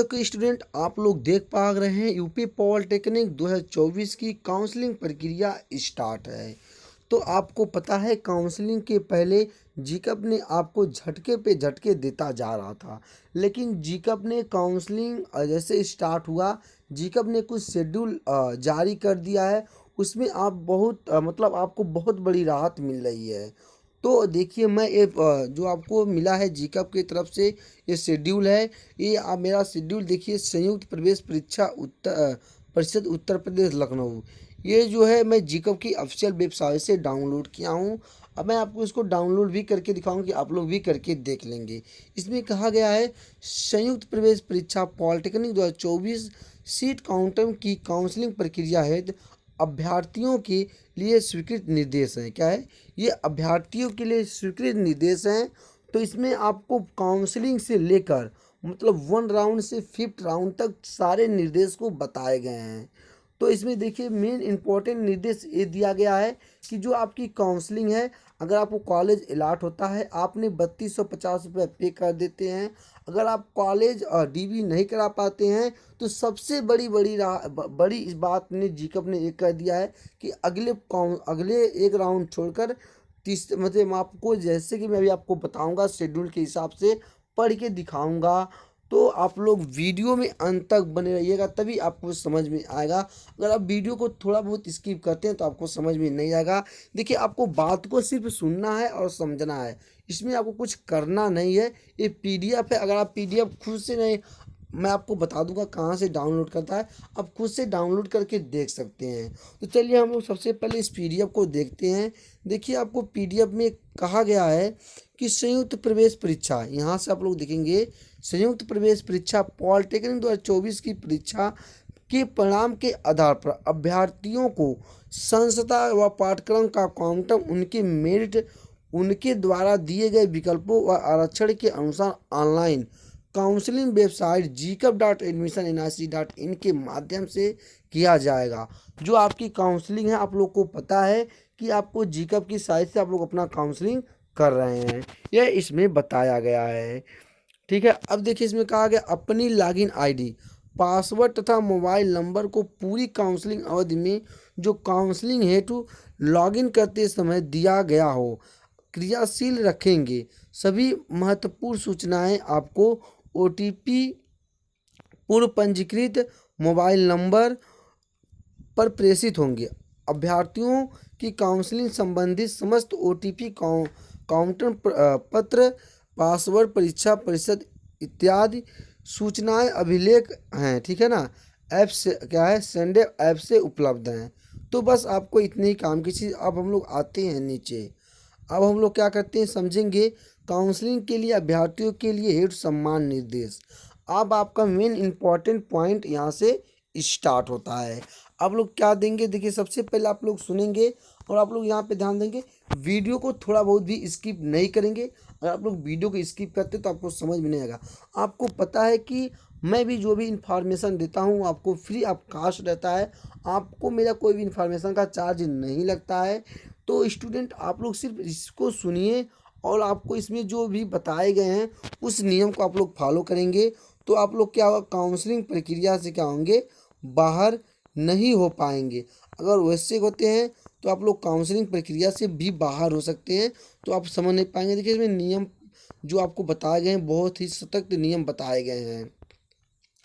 के स्टूडेंट आप लोग देख पा रहे हैं यूपी पॉलिटेक्निक 2024 की काउंसलिंग प्रक्रिया स्टार्ट है। तो आपको पता है काउंसलिंग के पहले जीकअप ने आपको झटके पे झटके देता जा रहा था, लेकिन जीकअप ने काउंसलिंग जैसे स्टार्ट हुआ, जीकअप ने कुछ शेड्यूल जारी कर दिया है। उसमें आप बहुत मतलब आपको बहुत बड़ी राहत मिल रही है। तो देखिए मैं ये जो आपको मिला है जीकअप की तरफ से ये शेड्यूल है। ये आप मेरा शेड्यूल देखिए, संयुक्त प्रवेश परीक्षा परिषद उत्तर प्रदेश लखनऊ। ये जो है मैं जीकअप की ऑफिशियल वेबसाइट से डाउनलोड किया हूँ। अब मैं आपको इसको डाउनलोड भी करके दिखाऊंगा कि आप लोग भी करके देख लेंगे। इसमें कहा गया है संयुक्त प्रवेश परीक्षा पॉलिटेक्निक 2024 सीट काउंटर की काउंसलिंग प्रक्रिया हेतु अभ्यर्थियों के लिए स्वीकृत निर्देश हैं। क्या है ये? अभ्यर्थियों के लिए स्वीकृत निर्देश हैं। तो इसमें आपको काउंसलिंग से लेकर मतलब 1 राउंड से 5th राउंड तक सारे निर्देश को बताए गए हैं। तो इसमें देखिए मेन इंपॉर्टेंट निर्देश ये दिया गया है कि जो आपकी काउंसलिंग है, अगर आपको कॉलेज अलॉट होता है आपने 3250 रुपये पे कर देते हैं। अगर आप कॉलेज डीबी नहीं करा पाते हैं तो सबसे बड़ी इस बात ने जीकअप ने एक कर दिया है कि अगले एक राउंड छोड़कर तीस मतलब मैं आपको, जैसे कि मैं अभी आपको बताऊंगा शेड्यूल के हिसाब से पढ़ के दिखाऊंगा। तो आप लोग वीडियो में अंत तक बने रहिएगा, तभी आपको समझ में आएगा। अगर आप वीडियो को थोड़ा बहुत स्किप करते हैं तो आपको समझ में नहीं आएगा। देखिए आपको बात को सिर्फ सुनना है और समझना है, इसमें आपको कुछ करना नहीं है। ये पीडीएफ है, अगर आप पीडीएफ खुद से नहीं, मैं आपको बता दूंगा कहाँ से डाउनलोड करता है, आप खुद से डाउनलोड करके देख सकते हैं। तो चलिए हम लोग सबसे पहले इस पीडीएफ को देखते हैं। देखिए आपको पीडीएफ में कहा गया है कि संयुक्त प्रवेश परीक्षा, यहाँ से आप लोग देखेंगे संयुक्त प्रवेश परीक्षा पॉलिटेक्निक 2024 की परीक्षा के परिणाम के आधार पर अभ्यर्थियों को संस्था व पाठ्यक्रम का क्वांटम उनके मेरिट उनके द्वारा दिए गए विकल्पों व आरक्षण के अनुसार ऑनलाइन काउंसलिंग वेबसाइट gcup.admissionic.in के माध्यम से किया जाएगा। जो आपकी काउंसलिंग है, आप लोग को पता है कि आपको जीकअप की साइट से आप लोग अपना काउंसलिंग कर रहे हैं, यह इसमें बताया गया है। ठीक है, अब देखिए इसमें कहा गया अपनी लॉगिन आईडी, पासवर्ड तथा मोबाइल नंबर को पूरी काउंसलिंग अवधि में जो काउंसलिंग हेतु लॉगिन करते समय दिया गया हो क्रियाशील रखेंगे। सभी महत्वपूर्ण सूचनाएं आपको ओटीपी पूर्व पंजीकृत मोबाइल नंबर पर प्रेषित होंगे। अभ्यर्थियों की काउंसलिंग संबंधित समस्त ओटीपी काउंटर पत्र, पासवर्ड, परीक्षा परिषद इत्यादि सूचनाएं अभिलेख हैं, ठीक है ना, ऐप से क्या है संडे ऐप से उपलब्ध हैं। तो बस आपको इतने ही काम की चीज़। अब हम लोग आते हैं नीचे, अब हम लोग क्या करते हैं समझेंगे। काउंसलिंग के लिए अभ्यर्थियों के लिए हेतु सम्मान निर्देश। अब आपका मेन इंपॉर्टेंट पॉइंट यहाँ से स्टार्ट होता है। आप लोग क्या देंगे, देखिए सबसे पहले आप लोग सुनेंगे और आप लोग यहाँ पे ध्यान देंगे, वीडियो को थोड़ा बहुत भी स्किप नहीं करेंगे। अगर आप लोग वीडियो को स्किप करते तो आपको समझ में नहीं आएगा। आपको पता है कि मैं भी जो भी इंफॉर्मेशन देता हूँ आपको फ्री ऑफ कास्ट रहता है, आपको मेरा कोई भी इंफॉर्मेशन का चार्ज नहीं लगता है। तो स्टूडेंट आप लोग सिर्फ इसको सुनिए और आपको इसमें जो भी बताए गए हैं उस नियम को आप लोग फॉलो करेंगे तो आप लोग क्या होगा, काउंसलिंग प्रक्रिया से क्या होंगे, बाहर नहीं हो पाएंगे। अगर वैसे होते हैं तो आप लोग काउंसलिंग प्रक्रिया से भी बाहर हो सकते हैं, तो आप समझ नहीं पाएंगे। देखिए इसमें नियम जो आपको बताए गए हैं बहुत ही सख्त नियम बताए गए हैं।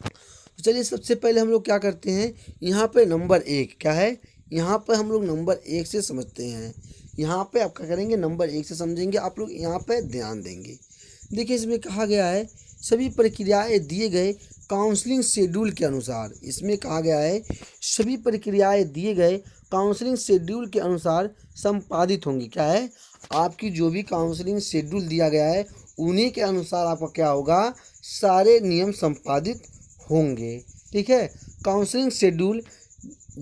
तो चलिए सबसे पहले हम लोग क्या करते हैं, यहाँ पे नंबर 1 क्या है, यहाँ पर हम लोग नंबर 1 से समझते हैं। यहाँ पे आप क्या करेंगे, नंबर 1 से समझेंगे, आप लोग यहाँ पे ध्यान देंगे। देखिए इसमें कहा गया है सभी प्रक्रियाएं दिए गए काउंसलिंग शेड्यूल के अनुसार। इसमें कहा गया है सभी प्रक्रियाएं दिए गए काउंसलिंग शेड्यूल के अनुसार संपादित होंगी। क्या है, आपकी जो भी काउंसलिंग शेड्यूल दिया गया है उन्हीं के अनुसार आपका क्या होगा, सारे नियम संपादित होंगे। ठीक है, काउंसलिंग शेड्यूल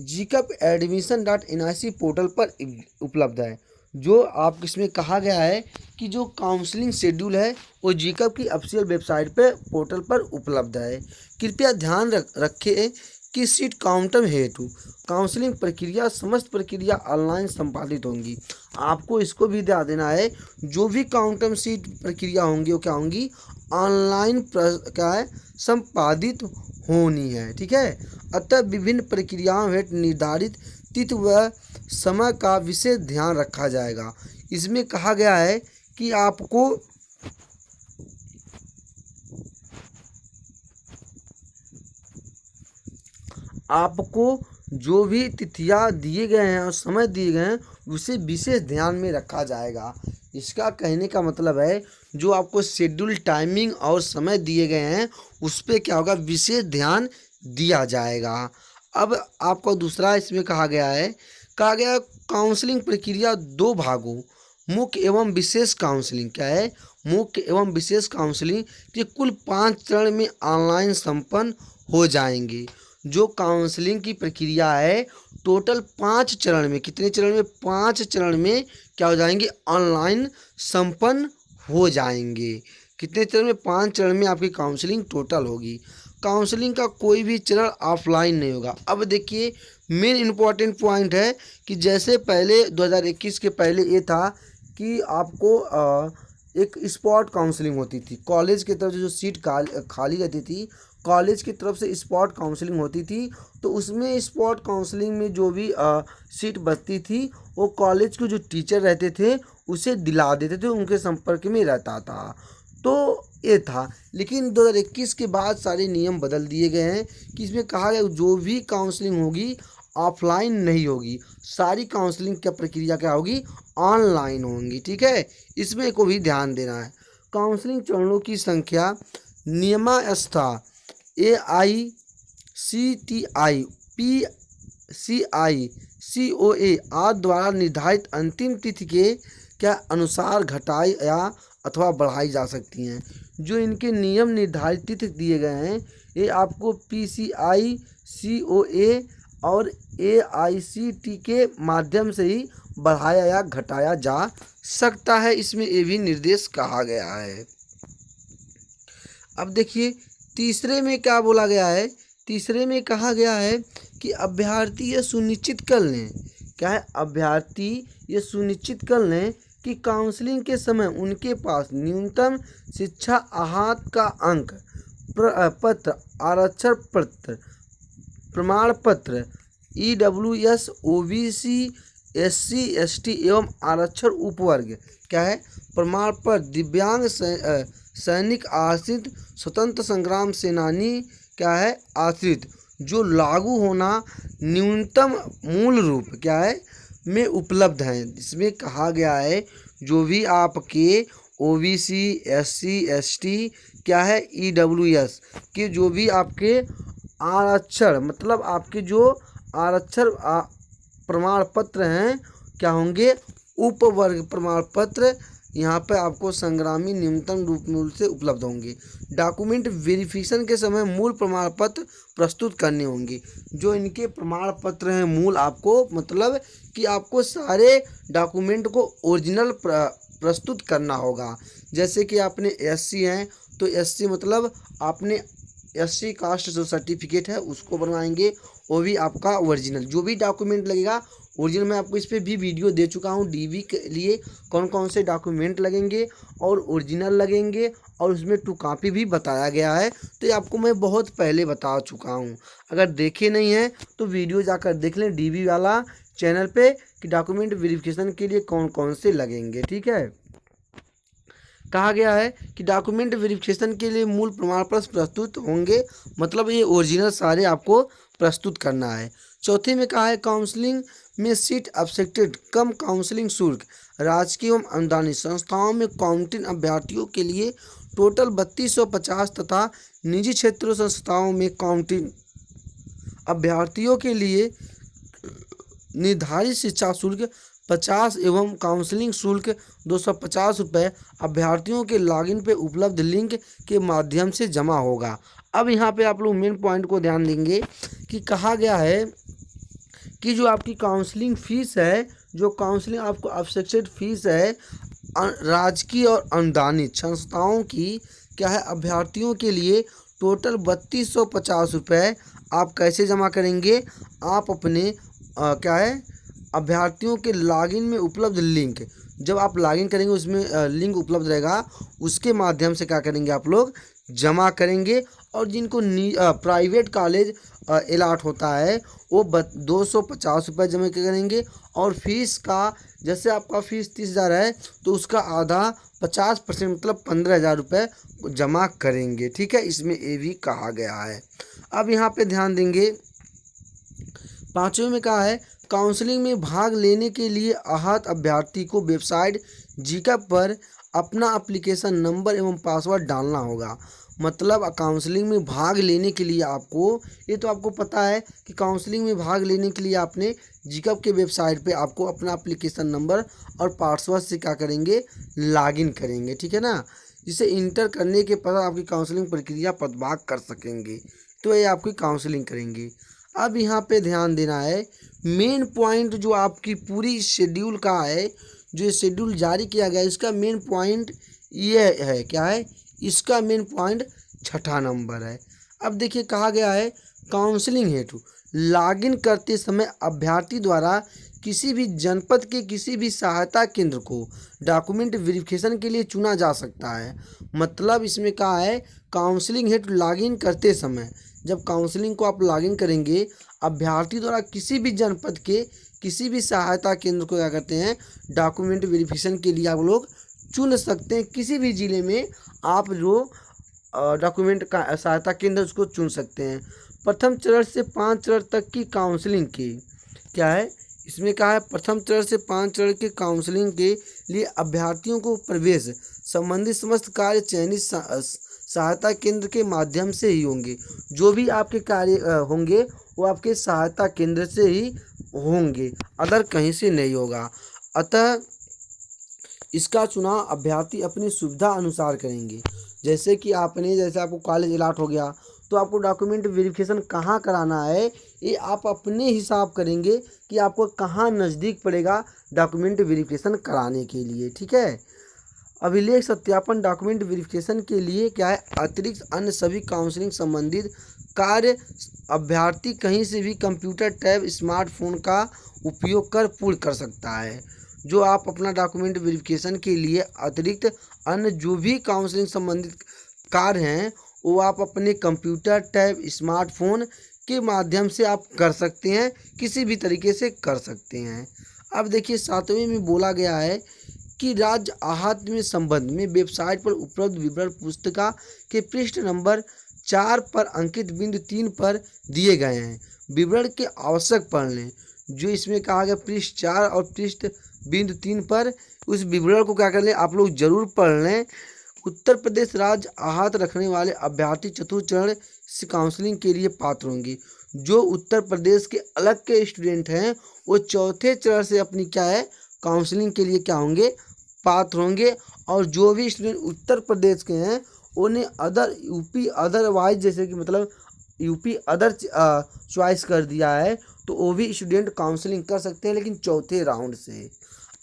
gcup.admission.nic पोर्टल पर उपलब्ध है। जो आप इसमें कहा गया है कि जो काउंसलिंग शेड्यूल है वो जीकअप की ऑफिशियल वेबसाइट पे पोर्टल पर उपलब्ध है। कृपया ध्यान रखें कि सीट काउंटर हेतु काउंसलिंग प्रक्रिया समस्त प्रक्रिया ऑनलाइन संपादित होंगी। आपको इसको भी ध्यान देना है, जो भी काउंटर सीट प्रक्रिया होंगी वो क्या होंगी, ऑनलाइन क्या है संपादित होनी है। ठीक है, अतः विभिन्न प्रक्रियाओं हेतु निर्धारित तिथि व समय का विशेष ध्यान रखा जाएगा। इसमें कहा गया है कि आपको जो भी तिथियां दिए गए हैं और समय दिए गए हैं उसे विशेष ध्यान में रखा जाएगा। इसका कहने का मतलब है जो आपको शेड्यूल टाइमिंग और समय दिए गए हैं उस पर क्या होगा, विशेष ध्यान दिया जाएगा। अब आपको दूसरा इसमें कहा गया है काउंसलिंग प्रक्रिया दो भागों मुख्य एवं विशेष काउंसलिंग क्या है, मुख्य एवं विशेष काउंसलिंग के कुल 5 चरण में ऑनलाइन संपन्न हो जाएंगे। जो काउंसलिंग की प्रक्रिया है टोटल 5 चरण में, कितने चरण में, 5 चरण में क्या हो जाएंगे, ऑनलाइन संपन्न हो जाएंगे। कितने चरण में, 5 चरण में आपकी काउंसलिंग टोटल होगी। काउंसलिंग का कोई भी चरण ऑफलाइन नहीं होगा। अब देखिए मेन इम्पॉर्टेंट पॉइंट है कि जैसे पहले 2021 के पहले ये था कि आपको एक स्पॉट काउंसलिंग होती थी, कॉलेज की तरफ से जो सीट खाली रहती थी कॉलेज की तरफ से स्पॉट काउंसलिंग होती थी, तो उसमें स्पॉट काउंसलिंग में जो भी सीट बचती थी वो कॉलेज के जो टीचर रहते थे उसे दिला देते थे, उनके संपर्क में रहता था। तो ये था, लेकिन 2021 के बाद सारे नियम बदल दिए गए हैं कि इसमें कहा गया जो भी काउंसलिंग होगी ऑफलाइन नहीं होगी, सारी काउंसलिंग की प्रक्रिया क्या होगी, ऑनलाइन होंगी। ठीक है, इसमें को भी ध्यान देना है। काउंसलिंग चरणों की संख्या नियमावस्था AICTI PCI COA आदि द्वारा निर्धारित अंतिम तिथि के क्या अनुसार घटाई या अथवा बढ़ाई जा सकती हैं। जो इनके नियम निर्धारित तिथि दिए गए हैं ये आपको PCI COA और AICT के माध्यम से ही बढ़ाया या घटाया जा सकता है, इसमें ये भी निर्देश कहा गया है। अब देखिए तीसरे में क्या बोला गया है, तीसरे में कहा गया है कि अभ्यर्थी ये सुनिश्चित कर लें, क्या है, अभ्यर्थी ये सुनिश्चित कर लें कि काउंसलिंग के समय उनके पास न्यूनतम शिक्षा आहत का अंक पत्र, आरक्षण पत्र, प्रमाण पत्र, EWS OBC SC ST एवं आरक्षण उपवर्ग क्या है, प्रमाण पत्र, दिव्यांग सैनिक आश्रित, स्वतंत्र संग्राम सेनानी क्या है आश्रित, जो लागू होना न्यूनतम मूल रूप क्या है में उपलब्ध हैं। इसमें कहा गया है जो भी आपके OBC SC ST क्या है EWS के जो भी आपके आरक्षण मतलब आपके जो आरक्षण प्रमाण पत्र हैं क्या होंगे, उपवर्ग प्रमाण पत्र यहाँ पे आपको संग्रामी न्यूनतम रूप मूल से उपलब्ध होंगे। डॉक्यूमेंट वेरिफिकेशन के समय मूल प्रमाण पत्र प्रस्तुत करने होंगे। जो इनके प्रमाण पत्र हैं मूल, आपको मतलब कि आपको सारे डॉक्यूमेंट को ओरिजिनल प्रस्तुत करना होगा। जैसे कि आपने SC हैं तो SC मतलब आपने SC कास्ट जो सर्टिफिकेट है उसको बनवाएंगे, वो भी आपका ओरिजिनल। जो भी डॉक्यूमेंट लगेगा ओरिजिनल, मैं आपको इस पर भी वीडियो दे चुका हूँ DV के लिए कौन कौन से डॉक्यूमेंट लगेंगे और ओरिजिनल लगेंगे, और उसमें 2 कॉपी भी बताया गया है। तो ये आपको मैं बहुत पहले बता चुका हूँ, अगर देखे नहीं हैं तो वीडियो जाकर देख लें DV वाला चैनल पे कि डॉक्यूमेंट वेरिफिकेशन के लिए कौन कौन से लगेंगे। ठीक है, कहा गया है कि डॉक्यूमेंट वेरिफिकेशन के लिए मूल प्रमाण पत्र प्रस्तुत होंगे, मतलब ये ओरिजिनल सारे आपको प्रस्तुत करना है। चौथे में कहा है काउंसलिंग में सीट अब्सेक्टेड कम काउंसलिंग शुल्क, राजकीय एवं अनुदानित संस्थाओं में काउंटिंग अभ्यर्थियों के लिए टोटल 3250 तथा निजी क्षेत्रों संस्थाओं में काउंटिंग अभ्यर्थियों के लिए निर्धारित शिक्षा शुल्क 50 एवं काउंसलिंग शुल्क 250 रुपये अभ्यर्थियों के लॉगिन पे उपलब्ध लिंक के माध्यम से जमा होगा। अब यहाँ पे आप लोग मेन पॉइंट को ध्यान देंगे कि कहा गया है कि जो आपकी काउंसलिंग फ़ीस है, जो काउंसलिंग आपको अब्सेक्टेड फीस है राजकीय और अनुदानित संस्थाओं की क्या है अभ्यर्थियों के लिए टोटल 3250 रुपये आप कैसे जमा करेंगे, आप अपने क्या है अभ्यर्थियों के लॉगिन में उपलब्ध लिंक जब आप लॉगिन करेंगे उसमें लिंक उपलब्ध रहेगा, उसके माध्यम से क्या करेंगे आप लोग जमा करेंगे। और जिनको प्राइवेट कॉलेज अलाट होता है वो 250 रुपये जमा करेंगे। और फीस का, जैसे आपका फीस 30,000 है तो उसका आधा 50% मतलब 15,000 रुपये जमा करेंगे। ठीक है, इसमें ये भी कहा गया है। अब यहाँ पे ध्यान देंगे, पाँचवें में कहा है काउंसलिंग में भाग लेने के लिए आहत अभ्यर्थी को वेबसाइट जीकअप पर अपना एप्लीकेशन नंबर एवं पासवर्ड डालना होगा। मतलब काउंसलिंग में भाग लेने के लिए आपको, ये तो आपको पता है कि काउंसलिंग में भाग लेने के लिए आपने जीकअप के वेबसाइट पे आपको अपना एप्लीकेशन नंबर और पासवर्ड से क्या करेंगे, लॉगिन करेंगे। ठीक है ना, जिसे इंटर करने के पश्चात आपकी काउंसलिंग प्रक्रिया पदभाग कर सकेंगे। तो ये आपकी काउंसलिंग करेंगे। अब यहाँ पे ध्यान देना है, मेन पॉइंट जो आपकी पूरी शेड्यूल का है, जो ये शेड्यूल जारी किया गया है, इसका मेन पॉइंट ये है, क्या है, इसका मेन पॉइंट 6ठा नंबर है। अब देखिए कहा गया है काउंसलिंग हेतु लॉगिन करते समय अभ्यर्थी द्वारा किसी भी जनपद के किसी भी सहायता केंद्र को डॉक्यूमेंट वेरिफिकेशन के लिए चुना जा सकता है। मतलब इसमें कहा है काउंसलिंग हेतु लॉगिन करते समय, जब काउंसलिंग को आप लॉगिन करेंगे, अभ्यर्थी द्वारा किसी भी जनपद के किसी भी सहायता केंद्र को क्या करते हैं, डॉक्यूमेंट वेरिफिकेशन के लिए आप लोग चुन सकते हैं। किसी भी ज़िले में आप जो डॉक्यूमेंट का सहायता केंद्र उसको चुन सकते हैं। प्रथम चरण से 5 चरण तक की काउंसलिंग की, क्या है, इसमें कहा है प्रथम चरण से 5 चरण के काउंसलिंग के लिए अभ्यर्थियों को प्रवेश संबंधित समस्त कार्य चयनित सहायता केंद्र के माध्यम से ही होंगे। जो भी आपके कार्य होंगे वो आपके सहायता केंद्र से ही होंगे, अदर कहीं से नहीं होगा। अतः इसका चुनाव अभ्यर्थी अपनी सुविधा अनुसार करेंगे। जैसे कि जैसे आपको कॉलेज अलाट हो गया तो आपको डॉक्यूमेंट वेरिफिकेशन कहाँ कराना है, ये आप अपने हिसाब करेंगे कि आपको कहाँ नज़दीक पड़ेगा डॉक्यूमेंट वेरिफिकेशन कराने के लिए। ठीक है, अभिलेख सत्यापन डॉक्यूमेंट वेरिफिकेशन के लिए क्या है, अतिरिक्त अन्य सभी काउंसलिंग संबंधित कार्य अभ्यर्थी कहीं से भी कंप्यूटर, टैब, स्मार्टफोन का उपयोग कर पूर्ण कर सकता है। जो आप अपना डॉक्यूमेंट वेरिफिकेशन के लिए अतिरिक्त अन्य जो भी काउंसलिंग संबंधित कार्य हैं वो आप अपने कंप्यूटर, टैब, स्मार्टफोन के माध्यम से आप कर सकते हैं, किसी भी तरीके से कर सकते हैं। अब देखिए 7वें में बोला गया है कि राज्य आहत में संबंध में वेबसाइट पर उपलब्ध विवरण पुस्तिका के पृष्ठ नंबर 4 पर अंकित बिंदु 3 पर दिए गए हैं। विवरण के आवश्यक पढ़ लें। जो इसमें कहा गया पृष्ठ 4 और पृष्ठ बिंदु 3 पर, उस विवरण को क्या कर लें, आप लोग जरूर पढ़ लें। उत्तर प्रदेश राज्य आहत रखने वाले अभ्यर्थी चतुर्थ चरण से काउंसलिंग के लिए पात्र होंगे। जो उत्तर प्रदेश के अलग के स्टूडेंट हैं वो चौथे चरण से अपनी क्या है, काउंसलिंग के लिए क्या होंगे, पात्र होंगे। और जो भी स्टूडेंट उत्तर प्रदेश के हैं उन्हें अदर यूपी अदरवाइज, जैसे कि मतलब यूपी अदर चॉइस कर दिया है तो वो भी स्टूडेंट काउंसलिंग कर सकते हैं, लेकिन चौथे राउंड से।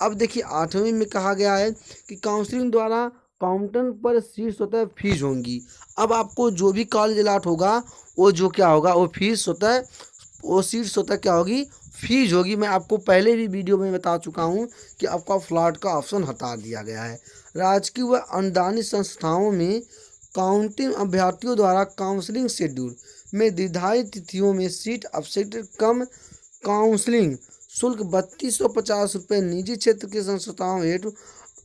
अब देखिए 8वें में कहा गया है कि काउंसलिंग द्वारा काउंटर पर सीट स्वतः फीस होंगी। अब आपको जो भी कॉलेज अलाट होगा वो जो क्या होगा, वो फीस स्वतः, वो सीट स्वतः क्या होगी, फीस होगी। मैं आपको पहले भी वीडियो में बता चुका हूँ कि आपका फ्लॉट का ऑप्शन हटा दिया गया है। राजकीय व अनुदानित संस्थाओं में काउंटिंग अभ्यर्थियों द्वारा काउंसलिंग शेड्यूल में निर्धारित तिथियों में सीट अवसेटेड कम काउंसलिंग शुल्क 3250 रुपये। निजी क्षेत्र के संस्थाओं हेतु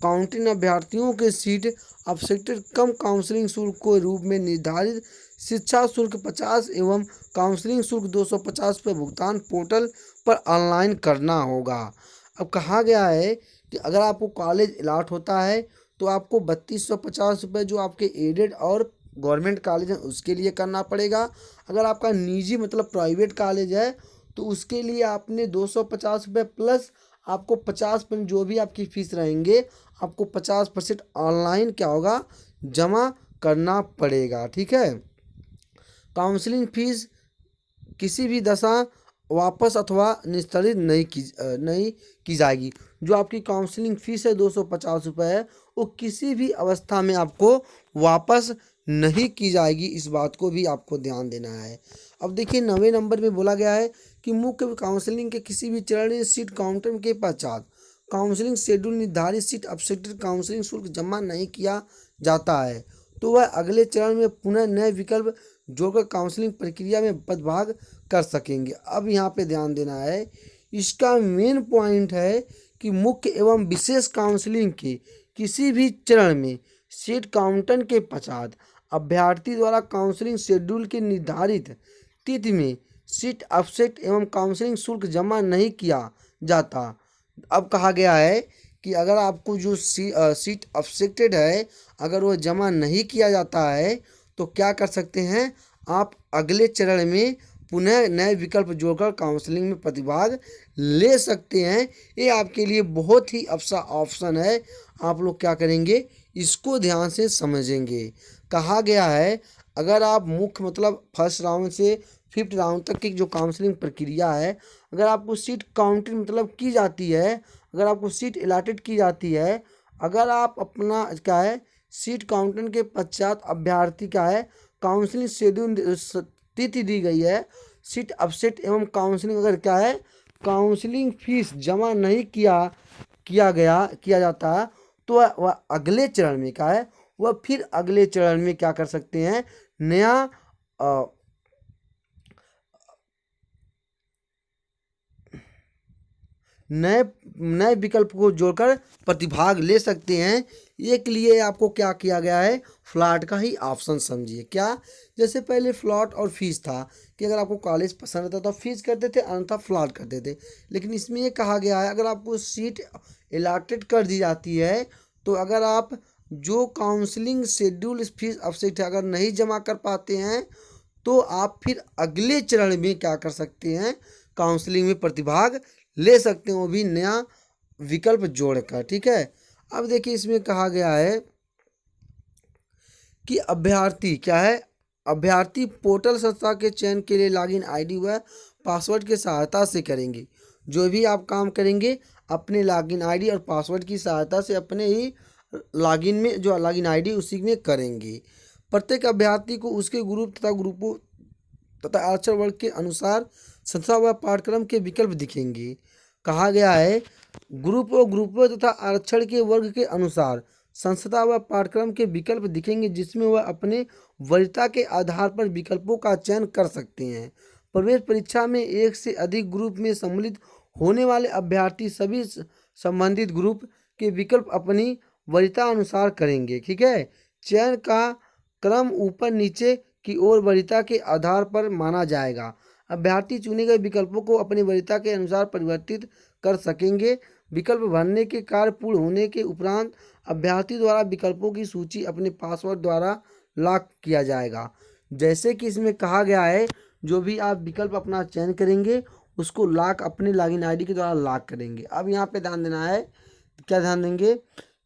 काउंटिंग अभ्यर्थियों के सीट अवसेटेड कम काउंसलिंग शुल्क के रूप में निर्धारित शिक्षा शुल्क 50 एवं काउंसलिंग शुल्क 250 रुपये भुगतान पोर्टल पर ऑनलाइन करना होगा। अब कहा गया है कि अगर आपको कॉलेज अलाट होता है तो आपको 3250 रुपये जो आपके एडेड और गवर्नमेंट कॉलेज हैं उसके लिए करना पड़ेगा। अगर आपका निजी मतलब प्राइवेट कॉलेज है तो उसके लिए आपने 250 रुपये प्लस आपको 50% जो भी आपकी फ़ीस रहेंगे आपको 50% ऑनलाइन क्या होगा, जमा करना पड़ेगा। ठीक है, काउंसलिंग फीस किसी भी दशा वापस अथवा निस्तारित नहीं की जाएगी। जो आपकी काउंसलिंग फ़ीस है 250 रुपये है, वो किसी भी अवस्था में आपको वापस नहीं की जाएगी। इस बात को भी आपको ध्यान देना है। अब देखिए 9वें नंबर में बोला गया है कि मुख्य काउंसलिंग के किसी भी चरण सीट काउंटर के पश्चात काउंसलिंग शेड्यूल निर्धारित सीट अपसेटेड काउंसलिंग शुल्क जमा नहीं किया जाता है तो वह अगले चरण में पुनः नए विकल्प जोड़कर काउंसलिंग प्रक्रिया में पदभाग कर सकेंगे। अब यहाँ पे ध्यान देना है, इसका मेन पॉइंट है कि मुख्य एवं विशेष काउंसलिंग के किसी भी चरण में सीट काउंटन के पश्चात अभ्यर्थी द्वारा काउंसलिंग शेड्यूल के निर्धारित तिथि में सीट अपसेट एवं काउंसलिंग शुल्क जमा नहीं किया जाता। अब कहा गया है कि अगर आपको जो सीट अपसेटेड है अगर वो जमा नहीं किया जाता है तो क्या कर सकते हैं, आप अगले चरण में पुनः नए विकल्प जोड़कर काउंसलिंग में प्रतिभाग ले सकते हैं। ये आपके लिए बहुत ही अच्छा ऑप्शन है। आप लोग क्या करेंगे, इसको ध्यान से समझेंगे। कहा गया है अगर आप मुख्य मतलब फर्स्ट राउंड से 5th राउंड तक की जो काउंसलिंग प्रक्रिया है, अगर आपको सीट काउंटिंग मतलब की जाती है, अगर आपको सीट अलॉटेड की जाती है, अगर आप अपना क्या है सीट काउंटिंग के पश्चात अभ्यर्थी का है काउंसलिंग शेड्यूल तिथि दी गई है, सीट अपसेट एवं काउंसलिंग अगर क्या है काउंसलिंग फीस जमा नहीं किया जाता है तो वह अगले चरण में क्या है, वह फिर अगले चरण में क्या कर सकते हैं, नया नए नए विकल्प को जोड़कर प्रतिभाग ले सकते हैं। एक लिए आपको क्या किया गया है, फ्लॉट का ही ऑप्शन समझिए। क्या, जैसे पहले फ्लॉट और फीस था कि अगर आपको कॉलेज पसंद आता तो फीस करते थे अन्यथा फ्लॉट करते थे, लेकिन इसमें ये कहा गया है अगर आपको सीट अलॉटेड कर दी जाती है तो अगर आप जो काउंसलिंग शेड्यूल फीस अपसेट है अगर नहीं जमा कर पाते हैं तो आप फिर अगले चरण में क्या कर सकते हैं, काउंसलिंग में प्रतिभाग ले सकते हैं, वो भी नया विकल्प जोड़कर। ठीक है, अब देखिए इसमें कहा गया है कि अभ्यर्थी क्या है, अभ्यर्थी पोर्टल संस्था के चयन के लिए लॉगिन आईडी व पासवर्ड की सहायता से करेंगे। जो भी आप काम करेंगे अपने लॉगिन आईडी और पासवर्ड की सहायता से अपने ही लॉगिन में जो लॉगिन आईडी उसी में करेंगे। प्रत्येक अभ्यर्थी को उसके ग्रुप तथा ग्रुपों तथा आरक्षण वर्ग के अनुसार संस्था व पाठ्यक्रम के विकल्प दिखेंगे। कहा गया है ग्रुपों तथा आरक्षण के वर्ग के अनुसार संस्था व पाठ्यक्रम के विकल्प दिखेंगे जिसमें वह अपने वरीयता के आधार पर विकल्पों का चयन कर सकते हैं। प्रवेश परीक्षा में एक से अधिक ग्रुप में सम्मिलित होने वाले अभ्यर्थी सभी संबंधित ग्रुप के विकल्प अपनी वरीयता अनुसार करेंगे। ठीक है, चयन का क्रम ऊपर नीचे की ओर वरीयता के आधार पर माना जाएगा। अभ्यर्थी चुने गए विकल्पों को अपनी वरीयता के अनुसार परिवर्तित कर सकेंगे। विकल्प भरने के कार्य पूर्ण होने के उपरांत अभ्यर्थी द्वारा विकल्पों की सूची अपने पासवर्ड द्वारा लॉक किया जाएगा। जैसे कि इसमें कहा गया है जो भी आप विकल्प अपना चयन करेंगे उसको लॉक अपने लॉगिन आईडी के द्वारा लॉक करेंगे। अब यहाँ पे ध्यान देना है, क्या ध्यान देंगे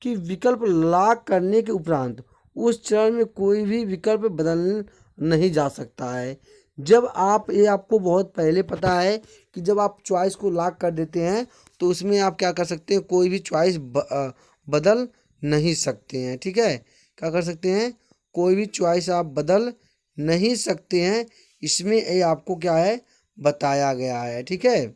कि विकल्प लॉक करने के उपरांत उस चरण में कोई भी विकल्प बदल नहीं जा सकता है। जब आप ये आपको बहुत पहले पता है कि जब आप चॉइस को लॉक कर देते हैं तो उसमें आप क्या कर सकते हैं, कोई भी चॉइस बदल नहीं सकते हैं। ठीक है, क्या कर सकते हैं, कोई भी चॉइस आप बदल नहीं सकते हैं। इसमें ये आपको क्या है बताया गया है। ठीक है,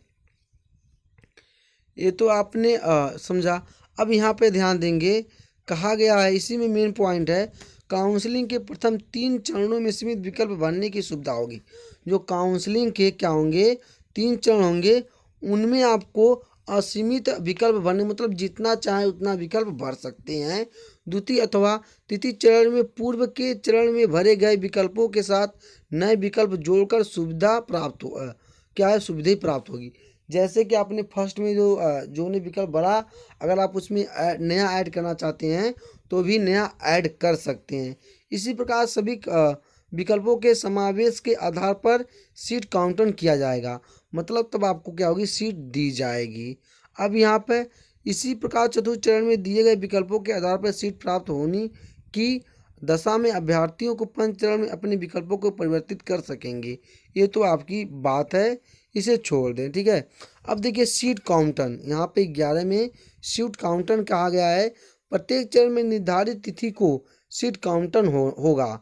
ये तो आपने समझा। अब यहाँ पे ध्यान देंगे, कहा गया है इसी में मेन पॉइंट है काउंसलिंग के प्रथम 3 चरणों में सीमित विकल्प भरने की सुविधा होगी। जो काउंसलिंग के क्या होंगे 3 चरण होंगे, उनमें आपको असीमित विकल्प भरने मतलब जितना चाहे उतना विकल्प भर सकते हैं। द्वितीय अथवा तृतीय चरण में पूर्व के चरण में भरे गए विकल्पों के साथ नए विकल्प जोड़कर सुविधा प्राप्त सुविधा प्राप्त होगी। जैसे कि आपने फर्स्ट में जो ने विकल्प भरा अगर आप उसमें नया ऐड करना चाहते हैं तो भी नया ऐड कर सकते हैं। इसी प्रकार सभी विकल्पों के समावेश के आधार पर सीट काउंटन किया जाएगा, मतलब तब आपको क्या होगी सीट दी जाएगी। अब यहाँ पे इसी प्रकार चतुर्थ चरण में दिए गए विकल्पों के आधार पर सीट प्राप्त होने की दशा में अभ्यर्थियों को पंच चरण में अपने विकल्पों को परिवर्तित कर सकेंगे। ये तो आपकी बात है, इसे छोड़ दें। ठीक है, अब देखिए सीट काउंटन, यहाँ पे 11 में सीट काउंटन कहा गया है। प्रत्येक चरण में निर्धारित तिथि को सीट काउंटन होगा।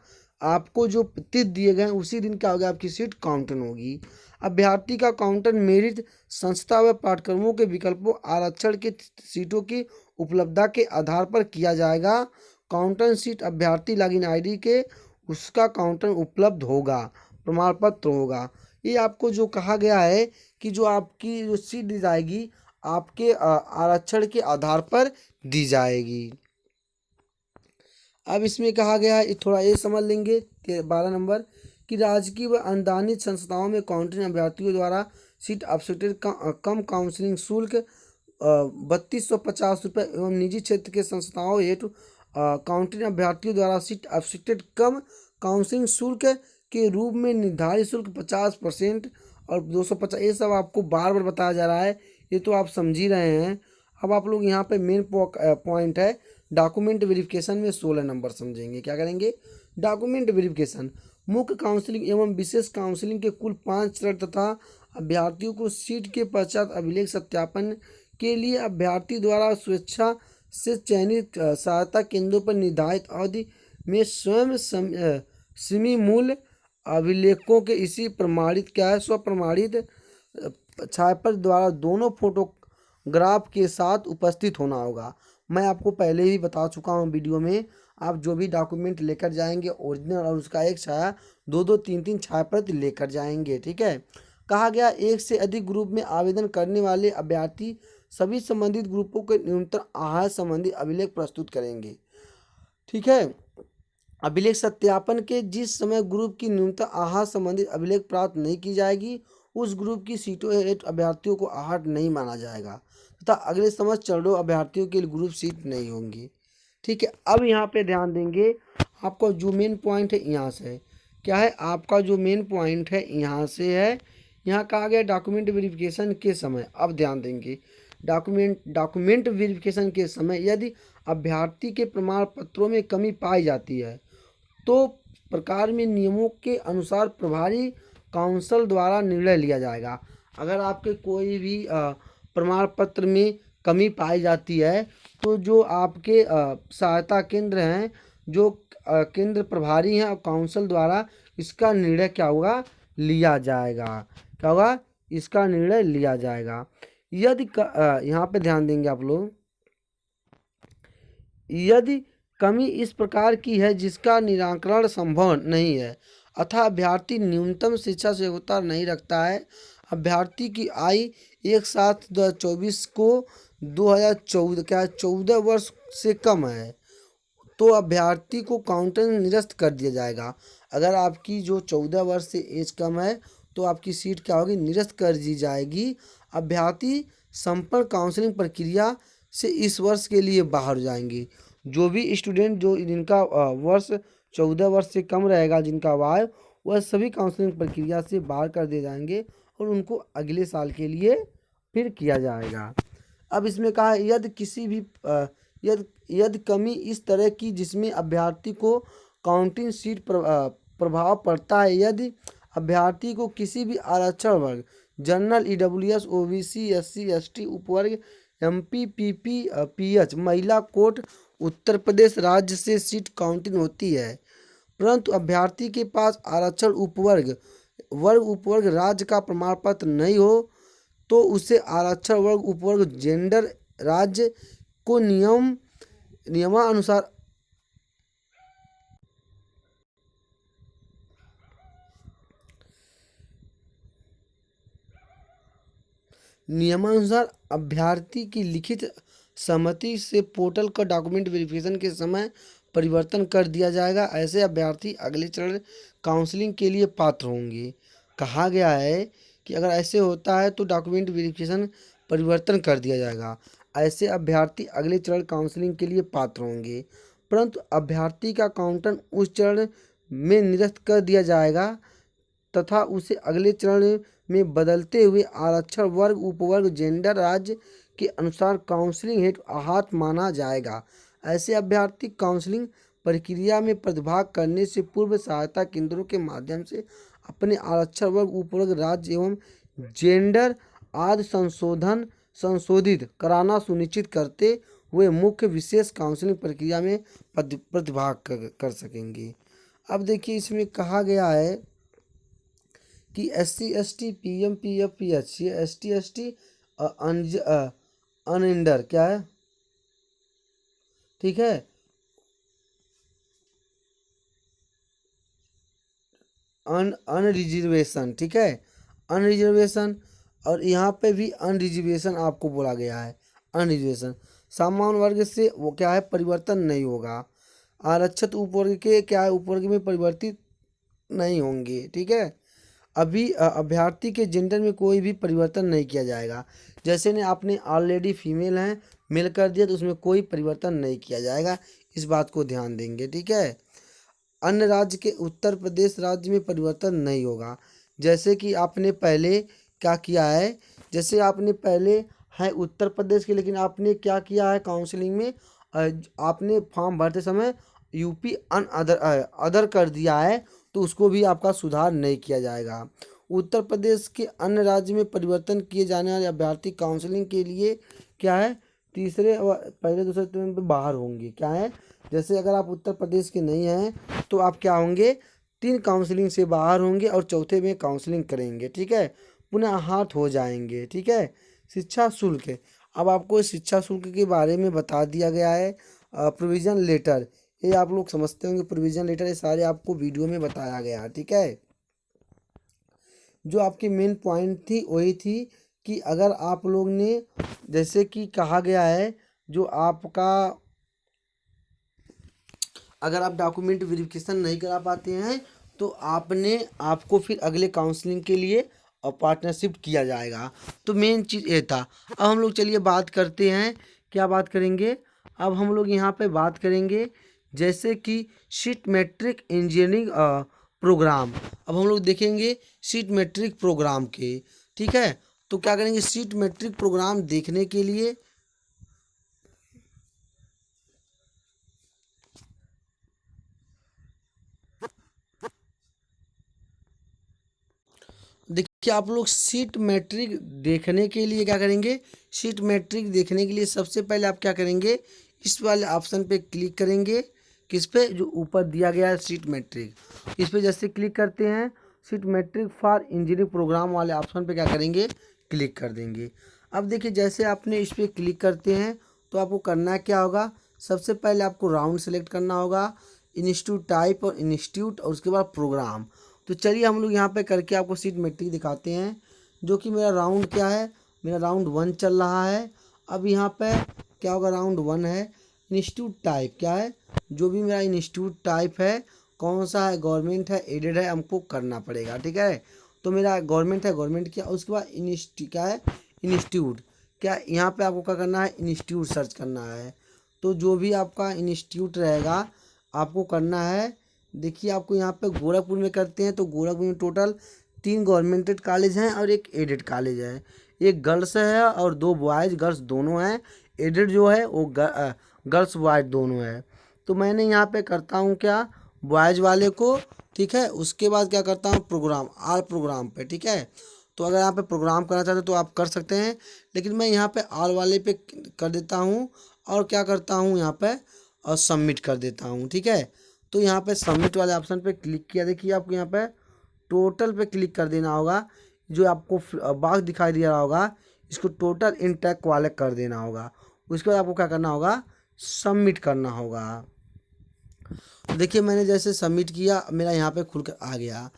आपको जो तिथि दिए गए हैं उसी दिन क्या होगा, आपकी सीट काउंटन होगी। अभ्यर्थी का काउंटन मेरिट संस्था व पाठ्यक्रमों के विकल्पों आरक्षण के सीटों की उपलब्धता के आधार पर किया जाएगा। काउंटन सीट अभ्यर्थी लॉगिन आईडी के उसका काउंटन उपलब्ध होगा, प्रमाण पत्र होगा। ये आपको जो कहा गया है कि जो आपकी जो सीट दी जाएगी आपके आरक्षण के आधार पर दी जाएगी। अब इसमें कहा गया है, थोड़ा ये समझ लेंगे कि 12 नंबर कि राजकीय व अनुदानित संस्थाओं में काउंसलिंग अभ्यर्थियों द्वारा सीट अपसेटेड कम काउंसलिंग शुल्क 3250 रुपये एवं निजी क्षेत्र के संस्थाओं हेतु काउंसलिंग अभ्यर्थियों द्वारा सीट अपसेटेड कम काउंसलिंग शुल्क के रूप में निर्धारित शुल्क 50% और 250, ये सब आपको बार बार बताया जा रहा है, ये तो आप समझ ही रहे हैं। अब आप लोग यहाँ पे मेन पॉइंट है डॉक्यूमेंट वेरिफिकेशन में 16 नंबर समझेंगे। क्या करेंगे, डॉक्यूमेंट वेरिफिकेशन। मुख्य काउंसलिंग एवं विशेष काउंसलिंग के कुल 5 चरण तथा अभ्यर्थियों को सीट के पश्चात अभिलेख सत्यापन के लिए अभ्यर्थी द्वारा स्वेच्छा से चयनित सहायता केंद्रों पर निर्धारित अवधि में स्वयं सीमी मूल्य अभिलेखों के इसी प्रमाणित क्या है, स्वप्रमाणित छायाप्रति द्वारा दोनों फोटोग्राफ के साथ उपस्थित होना होगा। मैं आपको पहले ही बता चुका हूँ वीडियो में, आप जो भी डॉक्यूमेंट लेकर जाएंगे ओरिजिनल और उसका एक छाया 2-2, 3-3 छायाप्रति लेकर जाएंगे। ठीक है। कहा गया एक से अधिक ग्रुप में आवेदन करने वाले अभ्यर्थी सभी संबंधित ग्रुपों के न्यूनतम आहार संबंधी अभिलेख प्रस्तुत करेंगे। ठीक है। अभिलेख सत्यापन के जिस समय ग्रुप की न्यूनतम आहार संबंधित अभिलेख प्राप्त नहीं की जाएगी उस ग्रुप की सीटों हेतु अभ्यर्थियों को आहट नहीं माना जाएगा तथा अगले समय चरणों अभ्यर्थियों के लिए ग्रुप सीट नहीं होंगी। ठीक है। अब यहाँ पे ध्यान देंगे, आपका जो मेन पॉइंट है यहाँ से क्या है, आपका जो मेन पॉइंट है यहाँ से है, यहाँ कहा गया डॉक्यूमेंट वेरिफिकेशन के समय। अब ध्यान देंगे, डॉक्यूमेंट वेरिफिकेशन के समय यदि अभ्यर्थी के प्रमाण पत्रों में कमी पाई जाती है तो प्रकार में नियमों के अनुसार प्रभारी काउंसिल द्वारा निर्णय लिया जाएगा। अगर आपके कोई भी प्रमाण पत्र में कमी पाई जाती है तो जो आपके सहायता केंद्र हैं, जो केंद्र प्रभारी हैं और काउंसिल द्वारा इसका निर्णय क्या होगा, लिया जाएगा। क्या होगा, इसका निर्णय लिया जाएगा। यदि यहाँ पे ध्यान देंगे आप लोग, यदि कमी इस प्रकार की है जिसका निराकरण संभव नहीं है अतः अभ्यर्थी न्यूनतम शिक्षा से योग्यता नहीं रखता है, अभ्यर्थी की आयु 1/7/2024 को 14 वर्ष से कम है तो अभ्यर्थी को काउंटर निरस्त कर दिया जाएगा। अगर आपकी जो 14 वर्ष से एज कम है तो आपकी सीट क्या होगी, निरस्त कर दी जाएगी। अभ्यर्थी संपूर्ण काउंसलिंग प्रक्रिया से इस वर्ष के लिए बाहर जाएंगे। जो भी स्टूडेंट जो जिनका वर्ष 14 वर्ष से कम रहेगा, जिनका वाय, वह सभी काउंसलिंग प्रक्रिया से बाहर कर दिए जाएंगे और उनको अगले साल के लिए फिर किया जाएगा। अब इसमें कहा यदि किसी भी यदि कमी इस तरह की जिसमें अभ्यर्थी को काउंटिंग सीट प्रभाव पड़ता है, यदि अभ्यर्थी को किसी भी आरक्षण वर्ग general, EWS, OBC, SC, ST उपवर्ग, एमपी, पीपी, पीएच, महिला कोट उत्तर प्रदेश राज्य से सीट काउंटिंग होती है परंतु अभ्यर्थी के पास आरक्षण उपवर्ग राज्य का प्रमाण पत्र नहीं हो तो उसे आरक्षण वर्ग उपवर्ग जेंडर राज्य को नियमानुसार अभ्यर्थी की लिखित सहमति से पोर्टल का डॉक्यूमेंट वेरिफिकेशन के समय परिवर्तन कर दिया जाएगा। ऐसे अभ्यर्थी अगले चरण काउंसलिंग के लिए पात्र होंगे। कहा गया है कि अगर ऐसे होता है तो डॉक्यूमेंट वेरिफिकेशन परिवर्तन कर दिया जाएगा। ऐसे अभ्यर्थी अगले चरण काउंसलिंग के लिए पात्र होंगे परंतु अभ्यर्थी का काउंटर उस चरण में निरस्त कर दिया जाएगा तथा उसे अगले चरण में बदलते हुए आरक्षण वर्ग उपवर्ग जेंडर राज्य के अनुसार काउंसलिंग हेतु आहत माना जाएगा। ऐसे अभ्यर्थी काउंसलिंग प्रक्रिया में प्रतिभाग करने से पूर्व सहायता केंद्रों के माध्यम से अपने आरक्षण वर्ग उपवर्ग राज्य एवं जेंडर आदि संशोधित कराना सुनिश्चित करते हुए मुख्य विशेष काउंसलिंग प्रक्रिया में प्रतिभाग कर सकेंगे। अब देखिए इसमें कहा गया है कि SC ST PM PF PH, ये ST ST अनइंडर क्या है, ठीक है, अनरिजर्वेशन, ठीक है, अनरिजर्वेशन। और यहाँ पे भी अनरिजर्वेशन आपको बोला गया है, अनरिजर्वेशन। सामान्य वर्ग से वो क्या है, परिवर्तन नहीं होगा। आरक्षित उपवर्ग के क्या है, उपवर्ग में परिवर्तित नहीं होंगे, ठीक है। अभी अभ्यर्थी के जेंडर में कोई भी परिवर्तन नहीं किया जाएगा। जैसे ने आपने ऑलरेडी फीमेल हैं मेल कर दिया तो उसमें कोई परिवर्तन नहीं किया जाएगा, इस बात को ध्यान देंगे, ठीक है। अन्य राज्य के उत्तर प्रदेश राज्य में परिवर्तन नहीं होगा। जैसे कि आपने पहले क्या किया है, जैसे आपने पहले है उत्तर प्रदेश के, लेकिन आपने क्या किया है काउंसलिंग में, आपने फॉर्म भरते समय यूपी अदर कर दिया है, तो उसको भी आपका सुधार नहीं किया जाएगा। उत्तर प्रदेश के अन्य राज्य में परिवर्तन किए जाने वाले अभ्यर्थी काउंसलिंग के लिए क्या है, तीसरे व पहले दूसरे टर्म पे बाहर होंगे, क्या है। जैसे अगर आप उत्तर प्रदेश के नहीं हैं तो आप क्या होंगे, 3 काउंसलिंग से बाहर होंगे और चौथे में काउंसलिंग करेंगे, ठीक है, पुनः हाथ हो जाएंगे, ठीक है। शिक्षा शुल्क, अब आपको शिक्षा शुल्क के बारे में बता दिया गया है। प्रोविज़न लेटर, ये आप लोग समझते होंगे, प्रोविज़न लेटर ये सारे आपको वीडियो में बताया गया है, ठीक है। जो आपकी मेन पॉइंट थी वही थी कि अगर आप लोग ने, जैसे कि कहा गया है, जो आपका अगर आप डॉक्यूमेंट वेरिफिकेशन नहीं करा पाते हैं तो आपको फिर अगले काउंसलिंग के लिए पार्टनरशिप किया जाएगा। तो मेन चीज़ ये था। अब हम लोग चलिए बात करते हैं, क्या बात करेंगे, अब हम लोग यहाँ पे बात करेंगे जैसे कि सीट मैट्रिक इंजीनियरिंग प्रोग्राम। अब हम लोग देखेंगे सीट मैट्रिक प्रोग्राम के, ठीक है। तो क्या करेंगे, सीट मैट्रिक प्रोग्राम देखने के लिए देखिए आप लोग सीट मैट्रिक देखने के लिए क्या करेंगे, सीट मैट्रिक देखने के लिए सबसे पहले आप क्या करेंगे, इस वाले ऑप्शन पे क्लिक करेंगे, किस पे, जो ऊपर दिया गया है सीट मैट्रिक, इस पे जैसे क्लिक करते हैं seat matrix for engineering programme वाले ऑप्शन पे क्या करेंगे, क्लिक कर देंगे। अब देखिए जैसे आपने इस पर क्लिक करते हैं तो आपको करना क्या होगा, सबसे पहले आपको राउंड सेलेक्ट करना होगा, इंस्टीट्यूट टाइप और इंस्टीट्यूट, और उसके बाद प्रोग्राम। तो चलिए हम लोग यहाँ पे करके आपको सीट मैट्रिक दिखाते हैं, जो कि मेरा राउंड क्या है, मेरा राउंड 1 चल रहा है। अब यहाँ पे क्या होगा, राउंड 1 है, इंस्टीट्यूट टाइप क्या है, जो भी मेरा इंस्टीट्यूट टाइप है, कौन सा है, गवर्नमेंट है, एडेड है, हमको करना पड़ेगा, ठीक है। तो मेरा गवर्नमेंट है, गवर्नमेंट क्या, उसके बाद क्या है, इंस्टीट्यूट क्या, यहाँ पे आपको क्या करना है, इंस्टीट्यूट सर्च करना है। तो जो भी आपका इंस्टीट्यूट रहेगा आपको करना है। देखिए आपको यहाँ पे गोरखपुर में करते हैं तो गोरखपुर में टोटल 3 गवर्नमेंटेड कॉलेज हैं और एक एडेड कॉलेज है, एक गर्ल्स है और 2 बॉयज़, गर्ल्स दोनों हैं, एडेड जो है वो गर्ल्स बॉयज़ दोनों है। तो मैंने यहाँ पे करता हूँ क्या, बॉयज़ वाले को, ठीक है। उसके बाद क्या करता हूँ, प्रोग्राम, आल प्रोग्राम पे, ठीक है। तो अगर यहाँ पे प्रोग्राम करना चाहते हैं तो आप कर सकते हैं, लेकिन मैं यहाँ पे आल वाले पे कर देता हूँ और क्या करता हूँ यहाँ पे, और सबमिट कर देता हूँ, ठीक है। तो यहाँ पे सबमिट वाले ऑप्शन पे क्लिक किया, देखिए आपको यहाँ पे टोटल पे क्लिक कर देना होगा, जो आपको बॉक्स दिखाई दे रहा होगा इसको टोटल इंटैक वाले कर देना होगा। उसके बाद आपको क्या करना होगा, सबमिट करना होगा। देखिए मैंने जैसे सबमिट किया मेरा यहाँ पे खुल कर आ गया।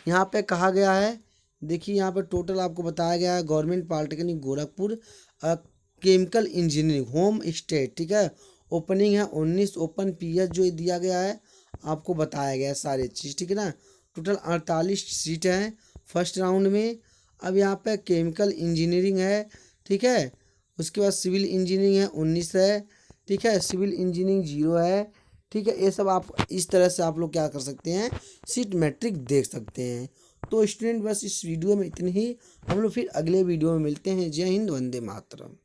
यहाँ पे कहा गया है, देखिए यहाँ पे टोटल आपको बताया गया है, government polytechnic Gorakhpur chemical engineering home state, ठीक है। ओपनिंग है 19, ओपन पीएच जो दिया गया है आपको बताया गया है सारी चीज़, ठीक है ना। टोटल 48 सीट हैं फर्स्ट राउंड में। अब यहाँ पे केमिकल इंजीनियरिंग है, ठीक है। उसके बाद सिविल इंजीनियरिंग है 19 है, ठीक है, सिविल इंजीनियरिंग 0 है, ठीक है। ये सब आप इस तरह से आप लोग क्या कर सकते हैं, सीट मैट्रिक देख सकते हैं। तो स्टूडेंट बस इस वीडियो में इतनी ही, हम लोग फिर अगले वीडियो में मिलते हैं। जय हिंद, वंदे मातरम।